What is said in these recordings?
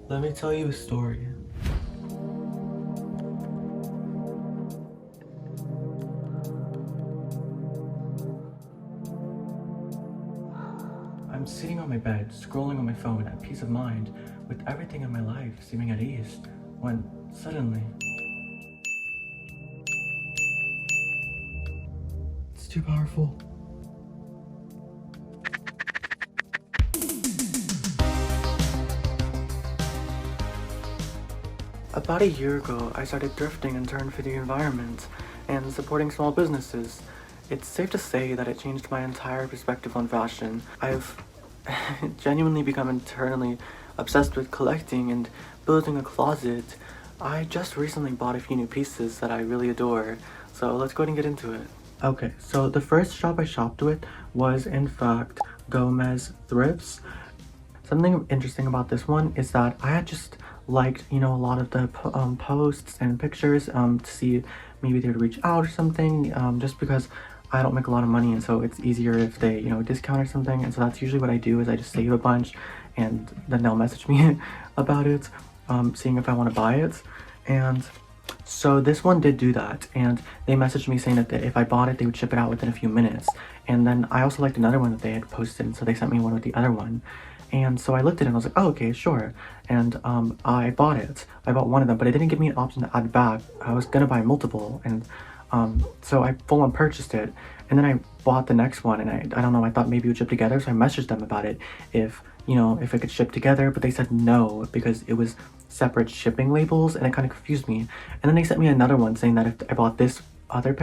Let me tell you a story. I'm sitting on my bed, scrolling on my phone at peace of mind, with everything in my life seeming at ease, when suddenly... It's too powerful. About a year ago, I started thrifting in turn for the environment and supporting small businesses. It's safe to say that it changed my entire perspective on fashion. I've genuinely become internally obsessed with collecting and building a closet. I just recently bought a few new pieces that I really adore, so let's go ahead and get into it. Okay, so the first shop I shopped with was in fact Gomez Thrifts. Something interesting about this one is that I had just liked, a lot of the posts and pictures to see maybe they would reach out or something, just because I don't make a lot of money, and so it's easier if they, discount or something. And so that's usually what I do, is I just save a bunch and then they'll message me about it, seeing if I want to buy it. And so this one did do that, and they messaged me saying that if I bought it, they would ship it out within a few minutes. And then I also liked another one that they had posted, so they sent me one with the other one. And so I looked at it and I was like, oh, okay, sure. And I bought it. I bought one of them, but it didn't give me an option to add back. I was gonna buy multiple, and so I full on purchased it. And then I bought the next one, and I don't know, I thought maybe it would ship together, so I messaged them about it if it could ship together, but they said no, because it was separate shipping labels, and it kind of confused me. And then they sent me another one saying that if I bought this other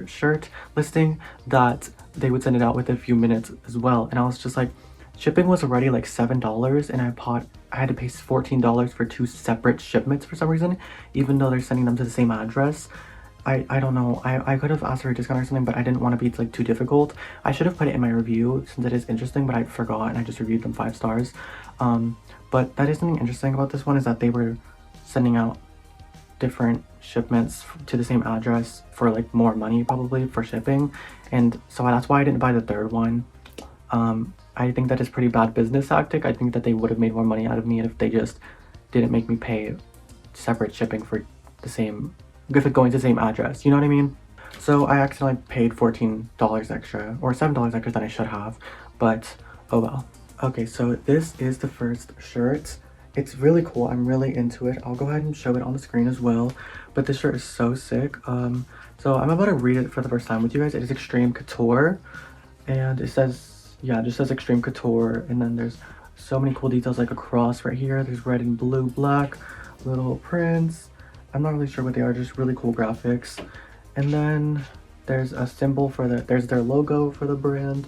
shirt listing, that they would send it out within a few minutes as well. And I was just like, shipping was already like $7, and I had to pay $14 for two separate shipments for some reason, even though they're sending them to the same address. I don't know. I could have asked for a discount or something, but I didn't want to be like too difficult. I should have put it in my review since it is interesting, but I forgot and I just reviewed them 5 stars. But that is something interesting about this one, is that they were sending out different shipments to the same address for like more money probably for shipping, and so that's why I didn't buy the third one. I think that is pretty bad business tactic. I think that they would have made more money out of me if they just didn't make me pay separate shipping for the same, if it's going to the same address, you know what I mean? So I accidentally paid $14 extra, or $7 extra than I should have, but oh well. Okay, so this is the first shirt. It's really cool. I'm really into it. I'll go ahead and show it on the screen as well, but this shirt is so sick. So I'm about to read it for the first time with you guys. It is Xtreme Couture, and it says, yeah, it just says Xtreme Couture, and then there's so many cool details like a cross right here. There's red and blue, black, little prints. I'm not really sure what they are, just really cool graphics. And then there's a symbol for there's their logo for the brand.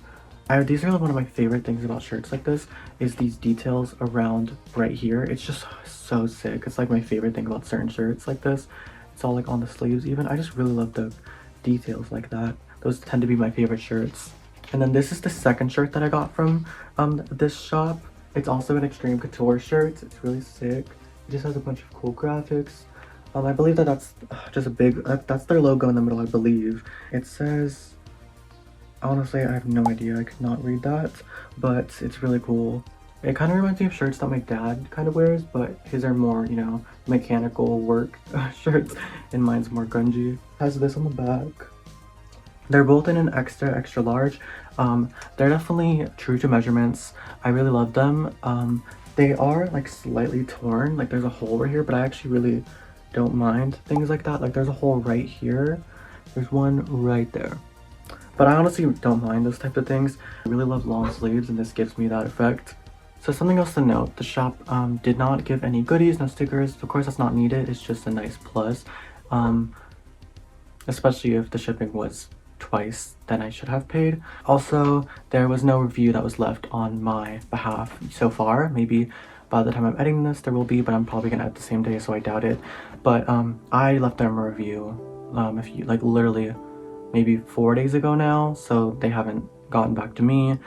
These are like one of my favorite things about shirts like this, is these details around right here. It's just so sick. It's like my favorite thing about certain shirts like this. It's all like on the sleeves even. I just really love the details like that. Those tend to be my favorite shirts. And then this is the second shirt that I got from this shop. It's also an Xtreme Couture shirt. It's really sick. It just has a bunch of cool graphics. I believe that that's just a big, that's their logo in the middle, I believe. It says, honestly, I have no idea. I could not read that, but it's really cool. It kind of reminds me of shirts that my dad kind of wears, but his are more, mechanical work shirts, and mine's more grungy. It has this on the back. They're both in an extra large. They're definitely true to measurements. I really love them. They are like slightly torn, like there's a hole right here, but I actually really don't mind things like that. Like there's a hole right here, there's one right there, but I honestly don't mind those type of things. I really love long sleeves, and this gives me that effect. So something else to note, the shop did not give any goodies, no stickers. Of course, that's not needed. It's just a nice plus, especially if the shipping was twice than I should have paid. Also, there was no review that was left on my behalf so far. Maybe by the time I'm editing this there will be, but I'm probably gonna edit the same day, so I doubt it. But I left them a review if you like literally maybe 4 days ago now, so they haven't gotten back to me.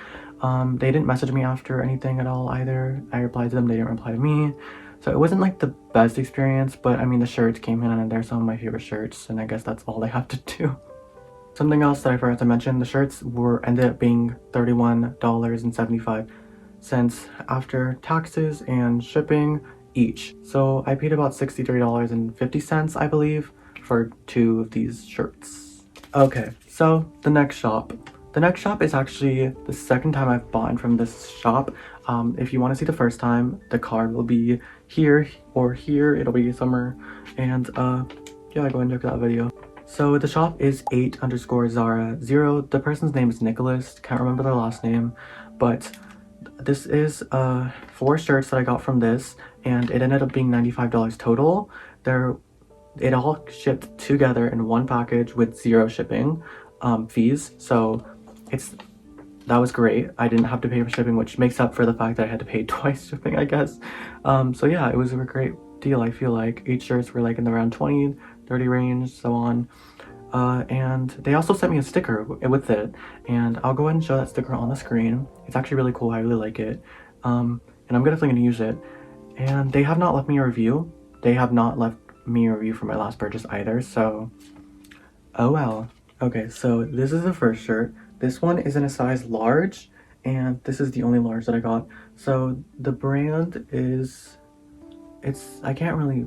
They didn't message me after anything at all either. I replied to them, they didn't reply to me. So it wasn't like the best experience, but I mean the shirts came in and they're some of my favorite shirts, and I guess that's all they have to do. Something else that I forgot to mention, the shirts ended up being $31.75 after taxes and shipping, each. So I paid about $63.50, I believe, for 2 of these shirts. Okay, so the next shop. The next shop is actually the second time I've bought from this shop. If you want to see the first time, the card will be here or here. It'll be somewhere. And yeah, go and check that video. So the shop is 8_Zara0. The person's name is Nicholas. Can't remember their last name, but this is 4 shirts that I got from this, and it ended up being $95 total. It all shipped together in one package with 0 shipping fees. So that was great. I didn't have to pay for shipping, which makes up for the fact that I had to pay twice shipping, I guess. So yeah, it was a great deal. I feel like each shirts were like in the around 20, 30 range, so on. And they also sent me a sticker with it, and I'll go ahead and show that sticker on the screen. It's actually really cool. I really like it. And I'm definitely going to use it. And they have not left me a review. They have not left me a review for my last purchase either, so oh well. Okay, so this is the first shirt. This one is in a size large, and this is the only large that I got. So the brand is, I can't really,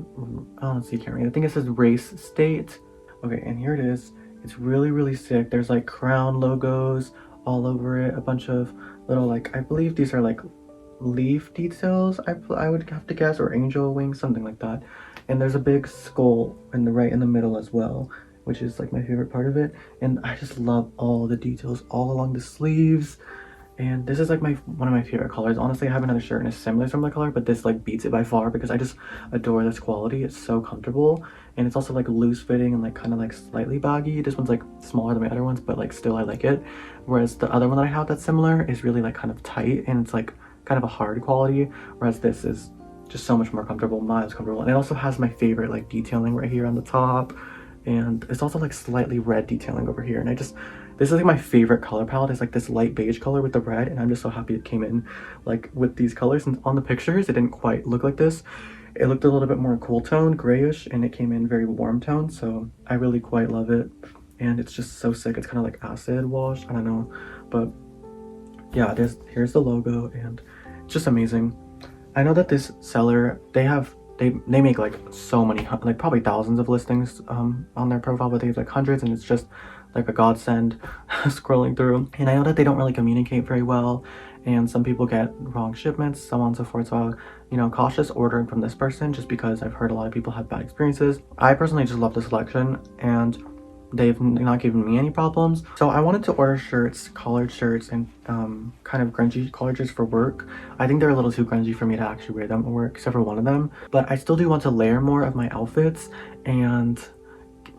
honestly can't read. I think it says Race State. Okay, and here it is. It's really sick. There's like crown logos all over it, a bunch of little, like, I believe these are like leaf details, I would have to guess, or angel wings, something like that. And there's a big skull right in the middle as well, which is like my favorite part of it. And I just love all the details all along the sleeves. And this is like one of my favorite colors. Honestly, I have another shirt in a similar color, but this like beats it by far because I just adore this quality. It's so comfortable, and it's also like loose fitting and like kind of like slightly baggy. This one's like smaller than my other ones, but like still I like it. Whereas the other one that I have that's similar is really like kind of tight, and it's like kind of a hard quality, whereas this is just so much more comfortable, miles comfortable. And it also has my favorite like detailing right here on the top, and it's also like slightly red detailing over here. And this is like my favorite color palette. It's like this light beige color with the red, and I'm just so happy it came in like with these colors. And on the pictures it didn't quite look like this. It looked a little bit more cool tone, grayish, and it came in very warm tone, so I really quite love it. And it's just so sick. It's kind of like acid wash, I don't know, but yeah, here's the logo, and it's just amazing. I know that this seller, they make like so many, like probably thousands of listings on their profile, but they have like hundreds, and it's just like a godsend scrolling through. And I know that they don't really communicate very well, and some people get wrong shipments, so on and so forth. So you know, cautious ordering from this person, just because I've heard a lot of people have bad experiences. I personally just love the selection, and they've not given me any problems. So I wanted to order shirts, collared shirts, and kind of grungy collared shirts for work. I think they're a little too grungy for me to actually wear them at work, except for one of them. But I still do want to layer more of my outfits and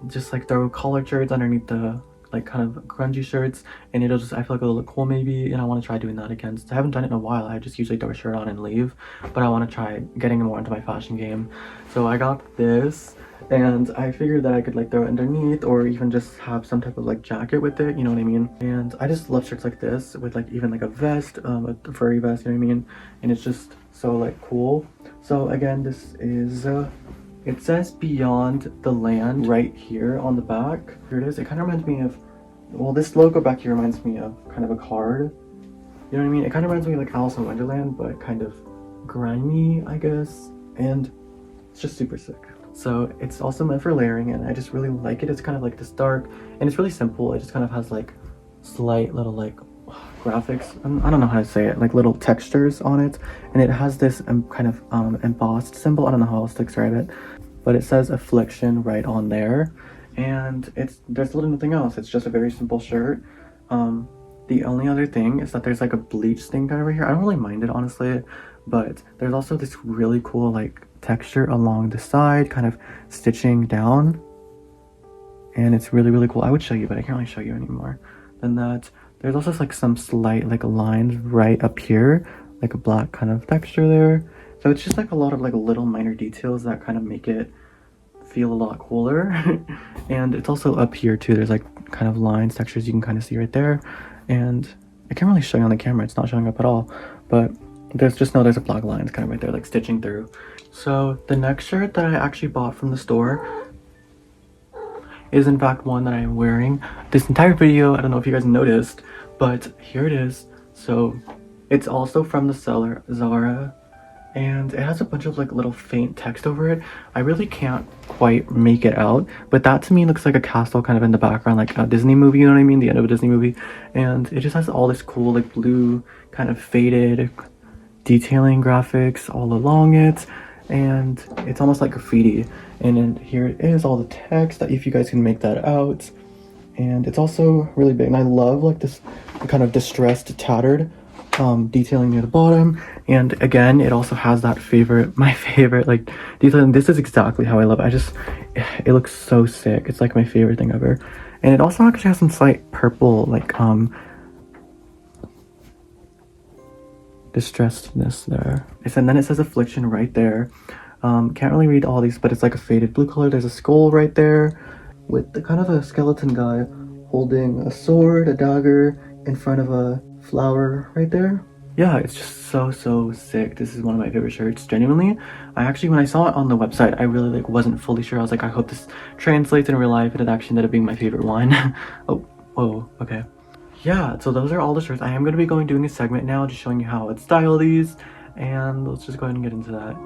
just like throw collared shirts underneath the like kind of grungy shirts, and I feel like it'll look cool maybe, and I want to try doing that again. I haven't done it in a while. I just usually throw a shirt on and leave, but I want to try getting more into my fashion game. So I got this, and I figured that I could like throw it underneath, or even just have some type of like jacket with it, you know what I mean? And I just love shirts like this with like even like a vest, a furry vest, you know what I mean? And it's just so like cool. So again, this is it says Beyond the Land right here on the back. Here it is. It kind of reminds me of, well, this logo back here reminds me of kind of a card. You know what I mean? It kind of reminds me of like Alice in Wonderland, but kind of grimy, I guess. And it's just super sick. So it's also meant for layering, and I just really like it. It's kind of like this dark, and it's really simple. It just kind of has like slight little like graphics, I don't know how to say it, like little textures on it, and it has this kind of embossed symbol. I don't know how else to describe it, but it says affliction right on there, and there's literally nothing else. It's just a very simple shirt. The only other thing is that there's like a bleach thing over here. I don't really mind it, honestly, but there's also this really cool like texture along the side, kind of stitching down, and it's really cool. I would show you, but I can't really show you anymore than that. There's also like some slight like lines right up here, like a black kind of texture there. So it's just like a lot of like little minor details that kind of make it feel a lot cooler. And it's also up here too. There's like kind of lines, textures you can kind of see right there. And I can't really show you on the camera. It's not showing up at all. But there's a black lines kind of right there, like stitching through. So the next shirt that I actually bought from the store is in fact one that I'm wearing this entire video. I don't know if you guys noticed, but here it is. So it's also from the seller Zara, and it has a bunch of like little faint text over it. I really can't quite make it out, but that to me looks like a castle kind of in the background, like a Disney movie, you know what I mean, the end of a Disney movie. And it just has all this cool like blue kind of faded detailing graphics all along it, and it's almost like graffiti. And then here it is, all the text, that if you guys can make that out. And it's also really big, and I love like this kind of distressed, tattered detailing near the bottom. And again, it also has that my favorite like detailing. This is exactly how I love it. It looks so sick. It's like my favorite thing ever. And it also actually has some slight purple like distressedness there. And then it says affliction right there. Can't really read all these, but it's like a faded blue color. There's a skull right there with the kind of a skeleton guy holding a sword, a dagger in front of a flower right there. Yeah, it's just so sick. This is one of my favorite shirts, genuinely. I actually, when I saw it on the website, I really like wasn't fully sure. I was like, I hope this translates in real life, and it actually ended up being my favorite one. oh, okay. Yeah, so those are all the shirts. I am going to be doing a segment now, just showing you how I would style these, and let's just go ahead and get into that.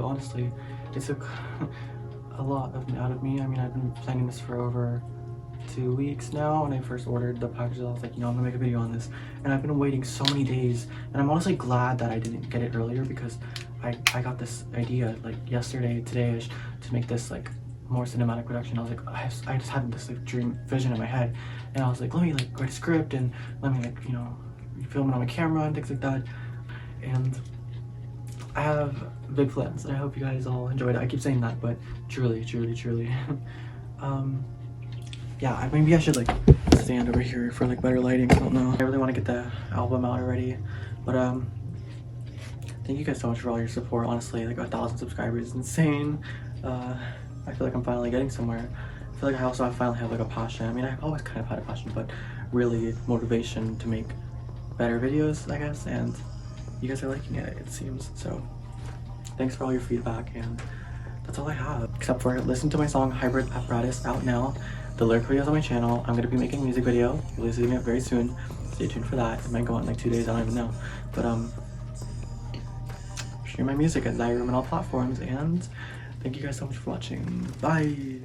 Honestly, it took a lot out of me. I mean, I've been planning this for over 2 weeks now. When I first ordered the packages, I was like, I'm gonna make a video on this, and I've been waiting so many days, and I'm honestly glad that I didn't get it earlier, because I got this idea like yesterday, today-ish, to make this like more cinematic production. I was like, I just had this like dream vision in my head, and I was like, let me like write a script and let me like film it on my camera and things like that. And I have big plans, and I hope you guys all enjoyed it. I keep saying that, but truly yeah, maybe I should like stand over here for like better lighting. I don't know. I really want to get the album out already, but thank you guys so much for all your support. Honestly, like 1,000 subscribers is insane. I feel like I'm finally getting somewhere. I feel like I finally have like a passion. I mean, I've always kind of had a passion, but really motivation to make better videos, I guess, and you guys are liking it seems. So thanks for all your feedback, and that's all I have, except for listen to my song Hybrid Apparatus, out now. The lyric videos on my channel. I'm gonna be making a music video, releasing it very soon. Stay tuned for that. It might go out in like 2 days, I don't even know, but stream my music at Zarazua on all platforms, and thank you guys so much for watching. Bye.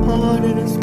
Heart in a